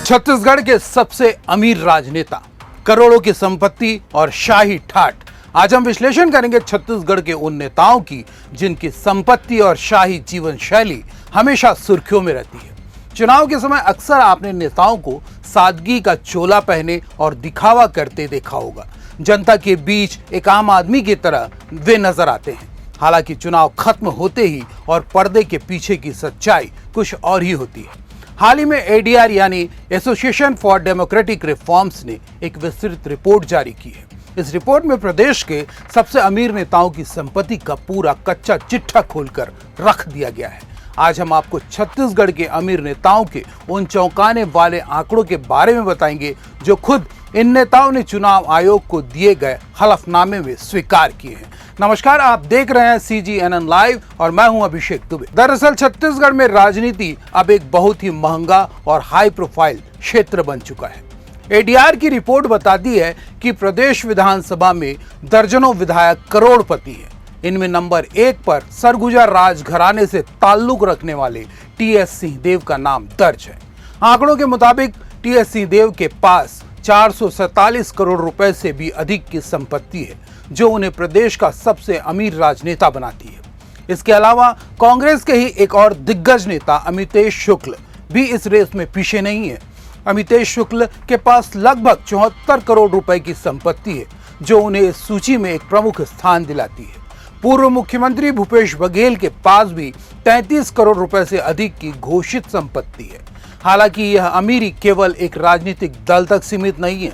छत्तीसगढ़ के सबसे अमीर राजनेता, करोड़ों की संपत्ति और शाही ठाठ। आज हम विश्लेषण करेंगे छत्तीसगढ़ के उन नेताओं की जिनकी संपत्ति और शाही जीवन शैली हमेशा सुर्खियों में रहती है। चुनाव के समय अक्सर आपने नेताओं को सादगी का चोला पहने और दिखावा करते देखा होगा। जनता के बीच एक आम आदमी की तरह वे नजर आते हैं। हालांकि चुनाव खत्म होते ही और पर्दे के पीछे की सच्चाई कुछ और ही होती है। हाल ही में एडीआर यानी एसोसिएशन फॉर डेमोक्रेटिक रिफॉर्म्स ने एक विस्तृत रिपोर्ट जारी की है। इस रिपोर्ट में प्रदेश के सबसे अमीर नेताओं की संपत्ति का पूरा कच्चा चिट्ठा खोलकर रख दिया गया है। आज हम आपको छत्तीसगढ़ के अमीर नेताओं के उन चौंकाने वाले आंकड़ों के बारे में बताएंगे जो खुद इन नेताओं ने चुनाव आयोग को दिए गए हलफनामे में स्वीकार किए हैं। नमस्कार, आप देख रहे हैं CGNN लाइव और मैं हूं अभिषेक दुबे। दरअसल छत्तीसगढ़ में राजनीति अब एक बहुत ही महंगा और हाई प्रोफाइल क्षेत्र बन चुका है। एडीआर की रिपोर्ट बताती है कि प्रदेश विधानसभा में दर्जनों विधायक करोड़पति हैं। इनमें नंबर 1 पर सरगुजा राजघराने से ताल्लुक रखने वाले TS सिंहदेव का नाम दर्ज है। आंकड़ों के मुताबिक TS सिंहदेव के पास 447 करोड़ रुपए से भी अधिक की संपत्ति है, जो उन्हें प्रदेश का सबसे अमीर राजनेता बनाती है। इसके अलावा कांग्रेस के ही एक और दिग्गज नेता अमितेश शुक्ल भी इस रेस में पीछे नहीं है। अमितेश शुक्ल के पास लगभग 74 करोड़ रुपए की संपत्ति है, जो उन्हें इस सूची में एक प्रमुख स्थान दिलाती है। पूर्व मुख्यमंत्री भूपेश बघेल के पास भी 33 करोड़ रुपए से अधिक की घोषित संपत्ति है। हालांकि यह अमीरी केवल एक राजनीतिक दल तक सीमित नहीं है।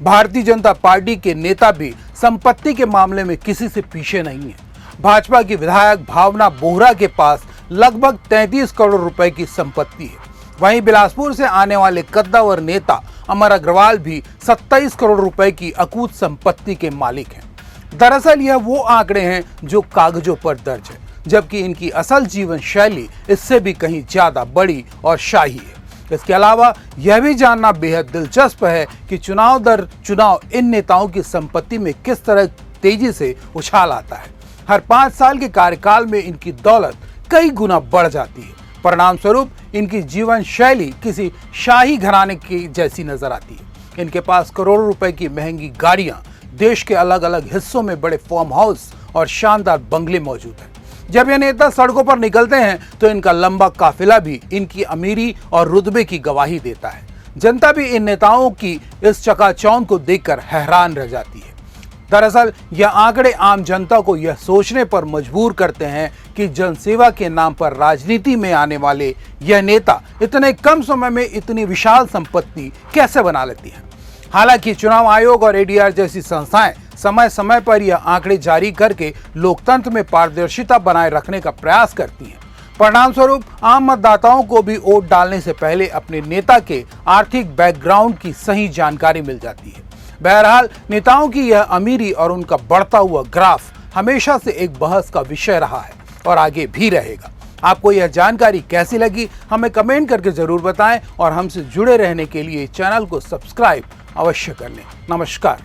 भारतीय जनता पार्टी के नेता भी संपत्ति के मामले में किसी से पीछे नहीं है। भाजपा की विधायक भावना बोहरा के पास लगभग 33 करोड़ रुपए की संपत्ति है। वहीं बिलासपुर से आने वाले कद्दावर नेता अमर अग्रवाल भी 27 करोड़ रुपए की अकूत संपत्ति के मालिक हैं। दरअसल यह वो आंकड़े हैं जो कागजों पर दर्ज है, जबकि इनकी असल जीवन शैली इससे भी कहीं ज्यादा बड़ी और शाही है। इसके अलावा यह भी जानना बेहद दिलचस्प है कि चुनाव दर चुनाव इन नेताओं की संपत्ति में किस तरह तेजी से उछाल आता है। हर 5 साल के कार्यकाल में इनकी दौलत कई गुना बढ़ जाती है। परिणाम स्वरूप इनकी जीवन शैली किसी शाही घराने की जैसी नजर आती है। इनके पास करोड़ों रुपए की महंगी गाड़ियां, देश के अलग अलग हिस्सों में बड़े फार्म हाउस और शानदार बंगले मौजूद हैं। जब ये नेता सड़कों पर निकलते हैं तो इनका लंबा काफिला भी इनकी अमीरी और रुतबे की गवाही देता है। जनता भी इन नेताओं की इस चकाचौंध को देखकर हैरान रह जाती है। दरअसल यह आंकड़े आम जनता को यह सोचने पर मजबूर करते हैं कि जनसेवा के नाम पर राजनीति में आने वाले यह नेता इतने कम समय में इतनी विशाल संपत्ति कैसे बना लेती हैं। हालांकि चुनाव आयोग और एडीआर जैसी संस्थाएं समय समय पर यह आंकड़े जारी करके लोकतंत्र में पारदर्शिता बनाए रखने का प्रयास करती हैं। परिणाम स्वरूप आम मतदाताओं को भी वोट डालने से पहले अपने नेता के आर्थिक बैकग्राउंड की सही जानकारी मिल जाती है। बहरहाल नेताओं की यह अमीरी और उनका बढ़ता हुआ ग्राफ हमेशा से एक बहस का विषय रहा है और आगे भी रहेगा। आपको यह जानकारी कैसी लगी हमें कमेंट करके जरूर बताएं और हमसे जुड़े रहने के लिए चैनल को सब्सक्राइब अवश्य कर लें। नमस्कार।